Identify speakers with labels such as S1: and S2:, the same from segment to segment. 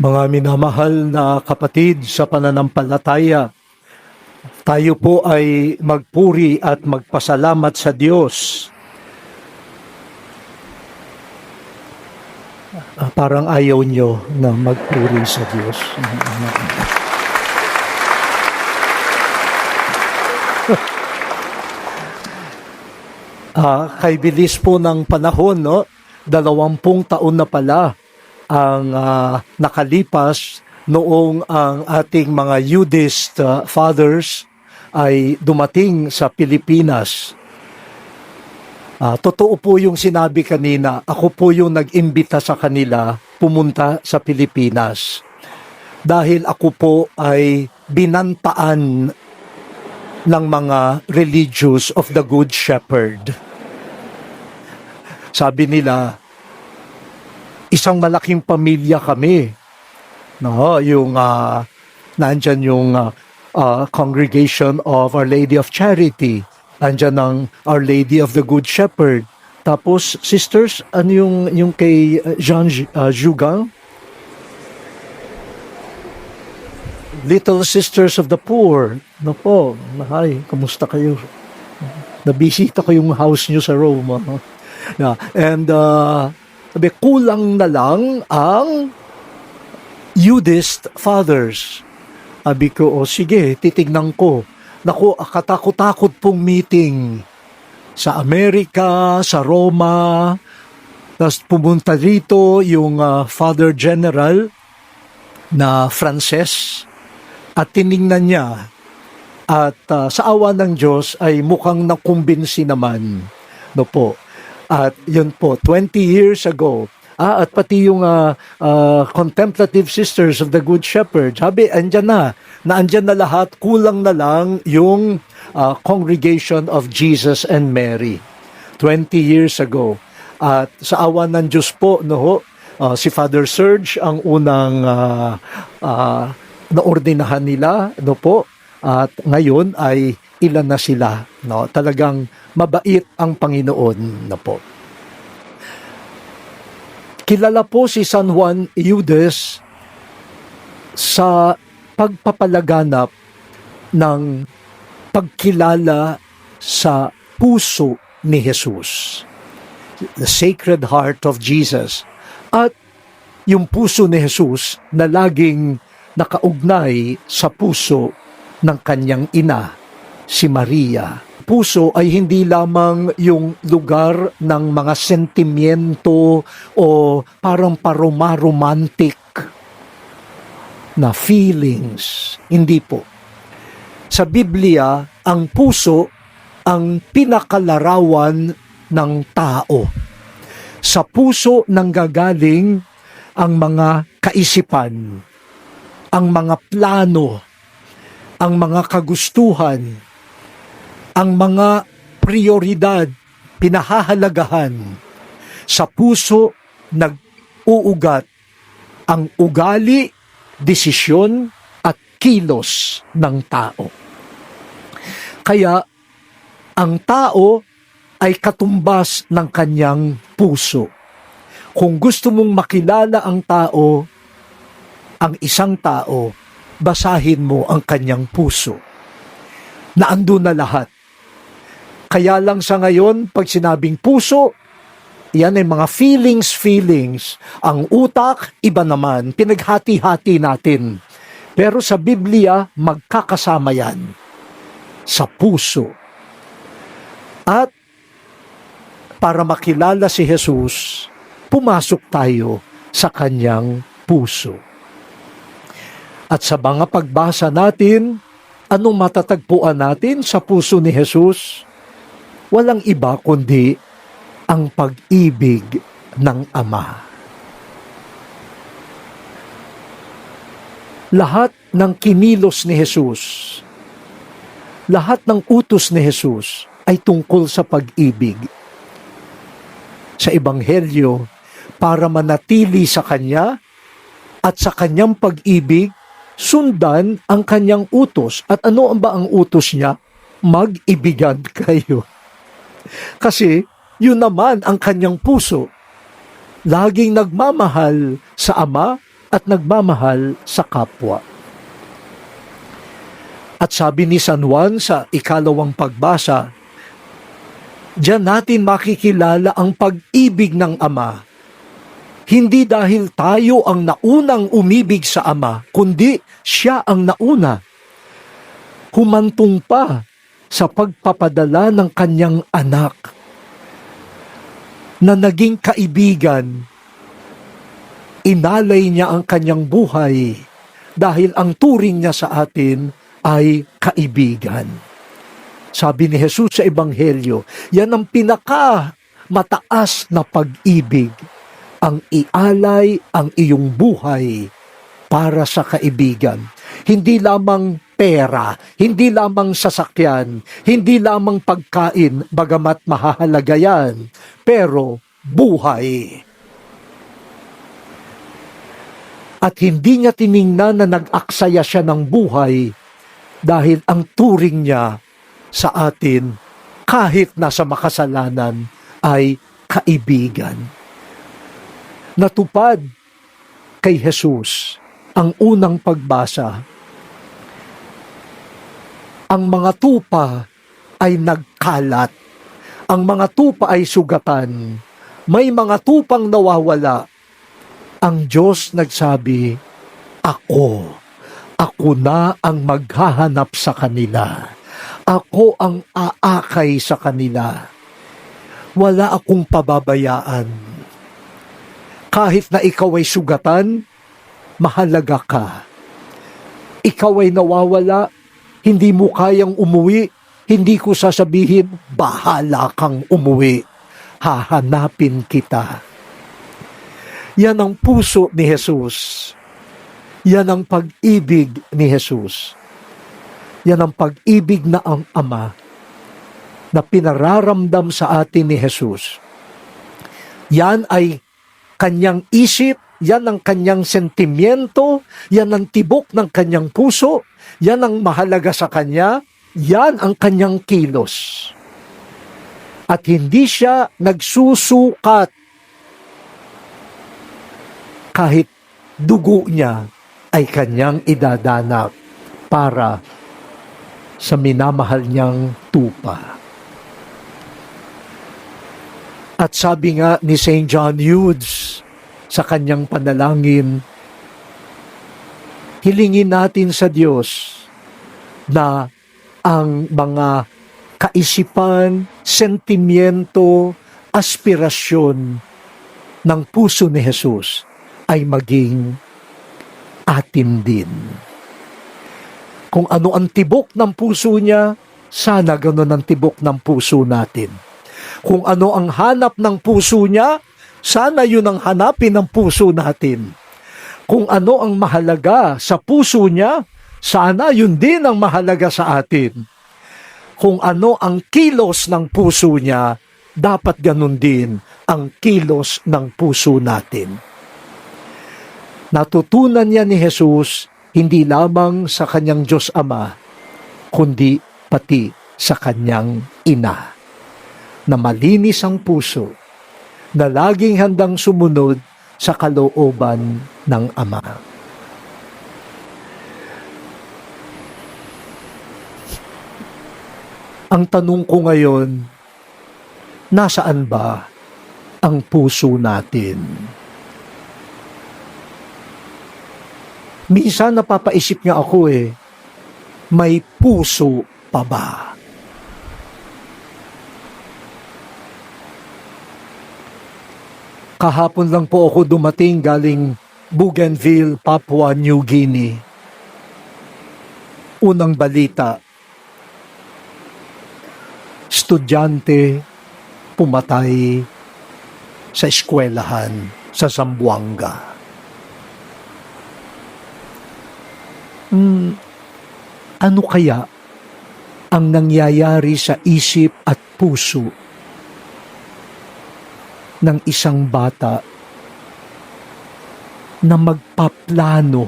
S1: Mga minamahal na kapatid sa pananampalataya, tayo po ay magpuri at magpasalamat sa Diyos. Parang ayaw nyo na magpuri sa Diyos. Kay bilis po ng panahon, no? 20 taon na pala ang nakalipas noong ang ating mga Eudist fathers ay dumating sa Pilipinas. Totoo po yung sinabi kanina, ako po yung nag-imbita sa kanila pumunta sa Pilipinas. Dahil ako po ay binantaan ng mga religious of the Good Shepherd. Sabi nila, isang malaking pamilya kami. No, yung nandyan yung Congregation of Our Lady of Charity. Nandyan ang Our Lady of the Good Shepherd. Tapos, sisters, ano yung kay Jean Jougan? Little Sisters of the Poor. No po, hi, kamusta kayo? Nabisita ko yung house nyo sa Rome. Yeah. And sabi, kulang na lang ang Eudist fathers. Sabi ko, sige, titignan ko. Naku, katakot-takot pong meeting sa Amerika, sa Roma. Tapos pumunta rito yung Father General na Frances at tiningnan niya. At sa awa ng Diyos ay mukhang nakumbinsi naman. No po. At yun po, 20 years ago, at pati yung Contemplative Sisters of the Good Shepherd, sabi, andyan na lahat, kulang na lang yung Congregation of Jesus and Mary. 20 years ago. At sa awa ng Diyos po, no, si Father Serge ang unang naordinahan nila, no po, at ngayon ay ilan na sila, no? Talagang mabait ang Panginoon, no po. Kilala po si San Juan Eudes sa pagpapalaganap ng pagkilala sa puso ni Jesus. The Sacred Heart of Jesus. At yung puso ni Jesus na laging nakaugnay sa puso ng kanyang ina, si Maria. Puso ay hindi lamang yung lugar ng mga sentimiento o parang romantic na feelings. Hindi po. Sa Biblia, ang puso ang pinakalarawan ng tao. Sa puso nanggagaling ang mga kaisipan, ang mga plano, ang mga kagustuhan, ang mga prioridad, pinahahalagahan. Sa puso nag-uugat ang ugali, desisyon at kilos ng tao. Kaya ang tao ay katumbas ng kanyang puso. Kung gusto mong makilala ang tao, ang isang tao, basahin mo ang kanyang puso. Naandun na lahat. Kaya lang sa ngayon, pag sinabing puso, yan ay mga feelings. Ang utak, iba naman. Pinaghati-hati natin. Pero sa Biblia, magkakasama yan. Sa puso. At para makilala si Jesus, pumasok tayo sa kanyang puso. At sa mga pagbasa natin, anong matatagpuan natin sa puso ni Jesus? Walang iba kundi ang pag-ibig ng Ama. Lahat ng kinilos ni Jesus, lahat ng utos ni Jesus ay tungkol sa pag-ibig. Sa Ebanghelyo, para manatili sa Kanya at sa Kanyang pag-ibig, sundan ang Kanyang utos. At ano ba ang utos niya? Mag-ibigan kayo. Kasi yun naman ang Kanyang puso. Laging nagmamahal sa Ama at nagmamahal sa kapwa. At sabi ni San Juan sa ikalawang pagbasa, diyan natin makikilala ang pag-ibig ng Ama. Hindi dahil tayo ang naunang umibig sa Ama, kundi siya ang nauna. Humantong pa sa pagpapadala ng kanyang anak na naging kaibigan. Inalay niya ang kanyang buhay dahil ang turing niya sa atin ay kaibigan. Sabi ni Jesus sa Ebanghelyo, yan ang mataas na pag-ibig, ang ialay ang iyong buhay para sa kaibigan. Hindi lamang pera, hindi lamang sasakyan, hindi lamang pagkain, bagamat mahahalaga yan, pero buhay. At hindi niya tiningnan na nag-aksaya siya ng buhay dahil ang turing niya sa atin, kahit nasa makasalanan, ay kaibigan. Natupad kay Jesus ang unang pagbasa. Ang mga tupa ay nagkalat. Ang mga tupa ay sugatan. May mga tupang nawawala. Ang Diyos nagsabi, Ako na ang maghahanap sa kanila. Ako ang aakay sa kanila. Wala akong pababayaan. Kahit na ikaw ay sugatan, mahalaga ka. Ikaw ay nawawala, hindi mo kayang umuwi, hindi ko sasabihin, bahala kang umuwi. Hahanapin kita. Yan ang puso ni Jesus. Yan ang pag-ibig ni Jesus. Yan ang pag-ibig na ang Ama na pinararamdam sa atin ni Jesus. Yan ay kanyang isip, yan ang kanyang sentimiento, yan ang tibok ng kanyang puso, yan ang mahalaga sa kanya, yan ang kanyang kilos. At hindi siya nagsusukat kahit dugo niya ay kanyang idadanak para sa minamahal niyang tupa. At sabi nga ni St. John Eudes sa kanyang panalangin, hilingin natin sa Diyos na ang mga kaisipan, sentimiento, aspirasyon ng puso ni Jesus ay maging atin din. Kung ano ang tibok ng puso niya, sana gano'n ang tibok ng puso natin. Kung ano ang hanap ng puso niya, sana yun ang hanapin ng puso natin. Kung ano ang mahalaga sa puso niya, sana yun din ang mahalaga sa atin. Kung ano ang kilos ng puso niya, dapat ganun din ang kilos ng puso natin. Natutunan niya ni Jesus hindi lamang sa kanyang Diyos Ama, kundi pati sa kanyang Ina, na malinis ang puso, na laging handang sumunod sa kalooban ng Ama. Ang tanong ko ngayon, nasaan ba ang puso natin? Minsan napapaisip nga ako may puso pa ba? Kahapon lang po ako dumating galing Bougainville, Papua New Guinea. Unang balita, estudyante pumatay sa eskwelahan sa Zamboanga. Ano kaya ang nangyayari sa isip at puso ng isang bata na magpaplano?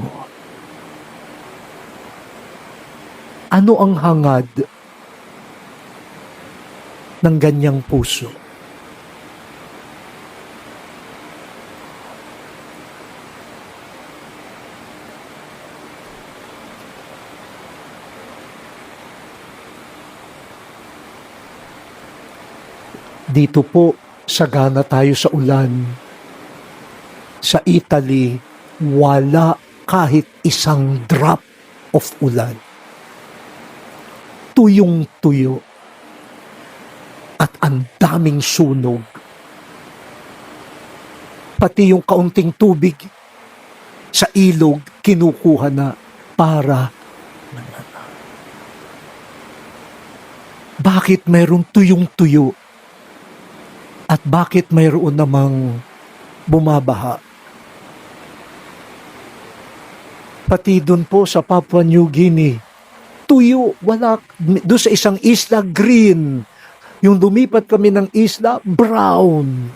S1: Ano ang hangad ng ganyang puso? Dito po, sagana tayo sa ulan. Sa Italy, wala kahit isang drop of ulan. Tuyong-tuyo. At ang daming sunog. Pati yung kaunting tubig sa ilog, kinukuha na para bakit mayroong tuyong-tuyo? At bakit mayroon namang bumabaha? Pati doon po sa Papua New Guinea, tuyo, wala. Doon sa isang isla, green. Yung lumipat kami ng isla, brown.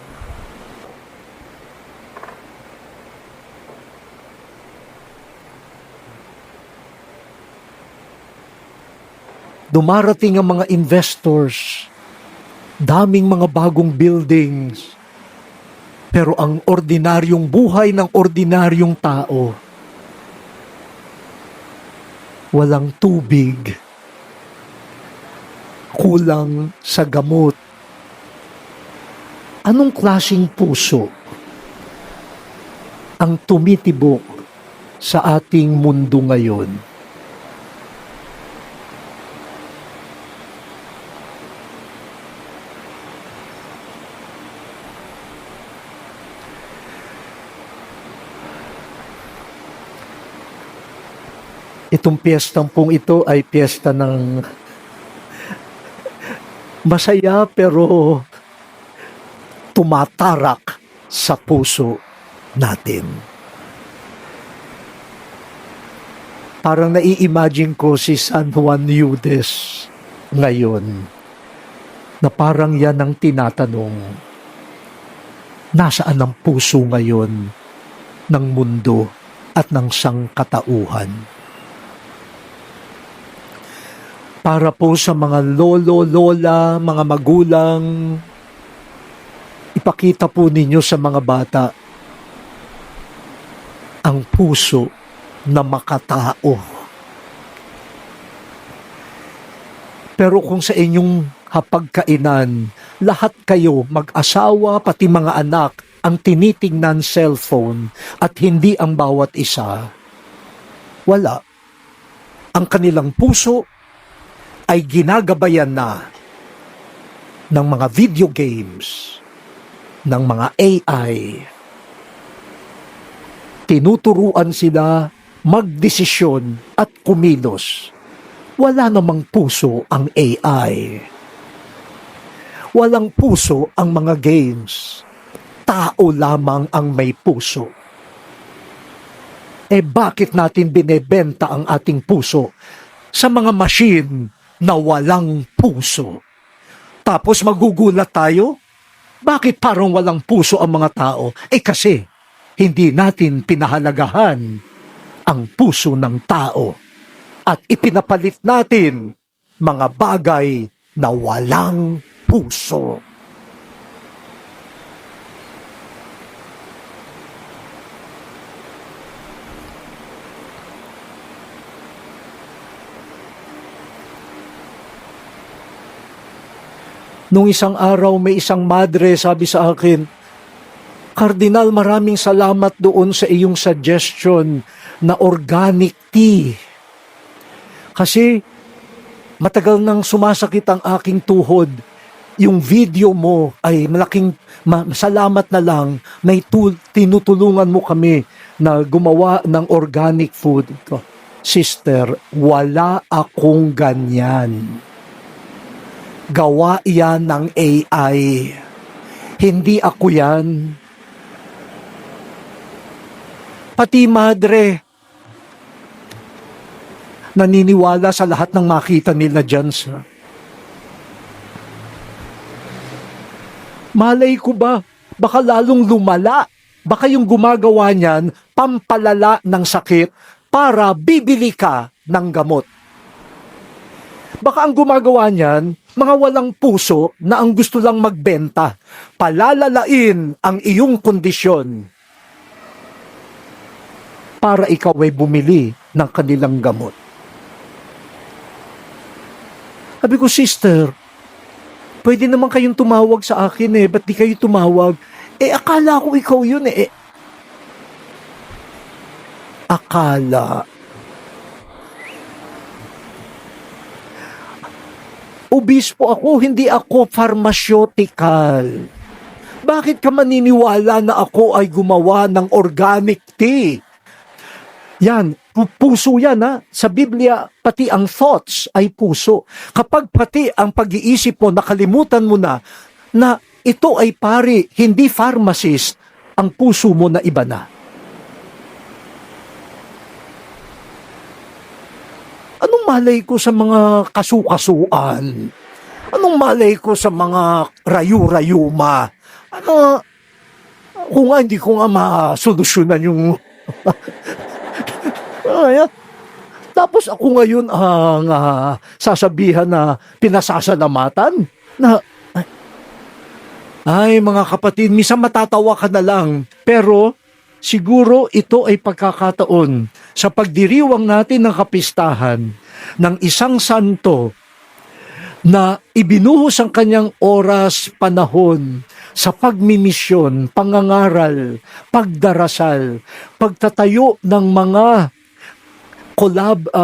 S1: Dumarating ang mga investors, daming mga bagong buildings, pero ang ordinaryong buhay ng ordinaryong tao, walang tubig, kulang sa gamot. Anong klaseng puso ang tumitibok sa ating mundo ngayon? Itong piyestang pong ito ay piyesta ng masaya pero tumatarak sa puso natin. Parang nai-imagine ko si San Juan Eudes ngayon na parang yan ang tinatanong, nasaan ang puso ngayon ng mundo at ng sangkatauhan? Para po sa mga lolo, lola, mga magulang, ipakita po ninyo sa mga bata ang puso na makatao. Pero kung sa inyong hapagkainan, lahat kayo, mag-asawa, pati mga anak, ang tinitingnan cellphone at hindi ang bawat isa, wala. Ang kanilang puso ay ginagabayan na ng mga video games, ng mga AI. Tinuturuan sila magdesisyon at kumilos. Wala namang puso ang AI. Walang puso ang mga games. Tao lamang ang may puso. Bakit natin binebenta ang ating puso sa mga machine na walang puso? Tapos magugulat tayo, bakit parang walang puso ang mga tao? Kasi hindi natin pinahalagahan ang puso ng tao at ipinapalit natin mga bagay na walang puso. Nung isang araw, may isang madre sabi sa akin, Kardinal, maraming salamat doon sa iyong suggestion na organic tea. Kasi matagal nang sumasakit ang aking tuhod. Yung video mo ay malaking salamat na lang, may tinutulungan mo kami na gumawa ng organic food. Sister, wala akong ganyan. Gawa yan ng AI. Hindi ako yan. Pati madre, naniniwala sa lahat ng makita nila dyan sa... Malay ko ba, baka lalong lumala. Baka yung gumagawa niyan, pampalala ng sakit para bibili ka ng gamot. Baka ang gumagawa niyan, mga walang puso na ang gusto lang magbenta, palalalain ang iyong kondisyon para ikaw ay bumili ng kanilang gamot. Sabi ko, sister, pwede naman kayong tumawag sa akin eh, ba't di kayo tumawag? Akala ko ikaw yun eh. Akala. Obispo ako, hindi ako pharmaceutical. Bakit ka maniniwala na ako ay gumawa ng organic tea? Yan, puso yan ha. Sa Biblia, pati ang thoughts ay puso. Kapag pati ang pag-iisip mo, nakalimutan mo na ito ay pari, hindi pharmacist, ang puso mo na iba na. Anong malay ko sa mga kasukasuan? Anong malay ko sa mga rayu-rayuma? Kung nga hindi ko nga masolusyonan yung... Tapos ako ngayon ang sasabihan na pinasasalamatan na... Ay, mga kapatid, minsan matatawa ka na lang. Pero siguro ito ay pagkakataon sa pagdiriwang natin ng kapistahan ng isang santo na ibinuhos ang kanyang oras, panahon sa pagmimisyon, pangangaral, pagdarasal, pagtatayo ng mga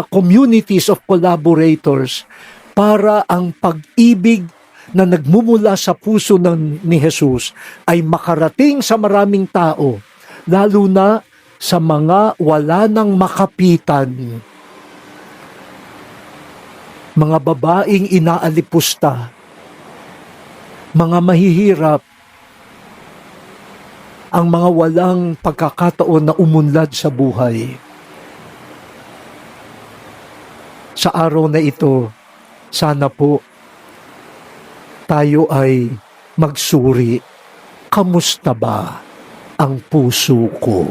S1: communities of collaborators para ang pag-ibig na nagmumula sa puso ni Jesus ay makarating sa maraming tao, lalo na sa mga wala nang makapitan. Mga babaeng inaalipusta, mga mahihirap, ang mga walang pagkakataon na umunlad sa buhay. Sa araw na ito, sana po tayo ay magsuri, kamusta ba ang puso ko?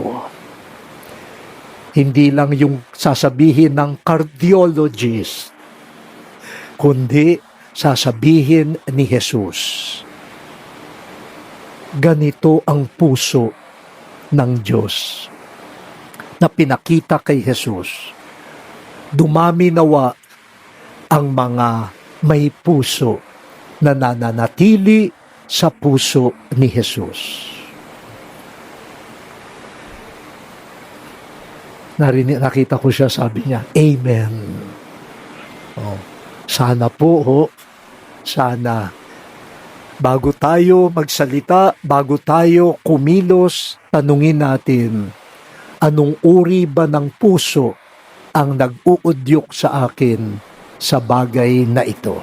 S1: Hindi lang yung sasabihin ng cardiologist, kundi sasabihin ni Jesus. Ganito ang puso ng Diyos na pinakita kay Jesus. Dumami nawa ang mga may puso na nananatili sa puso ni Jesus. Nakita ko siya, sabi niya, Amen. Sana po, sana. Bago tayo magsalita, bago tayo kumilos, tanungin natin, anong uri ba ng puso ang nag-uudyok sa akin sa bagay na ito?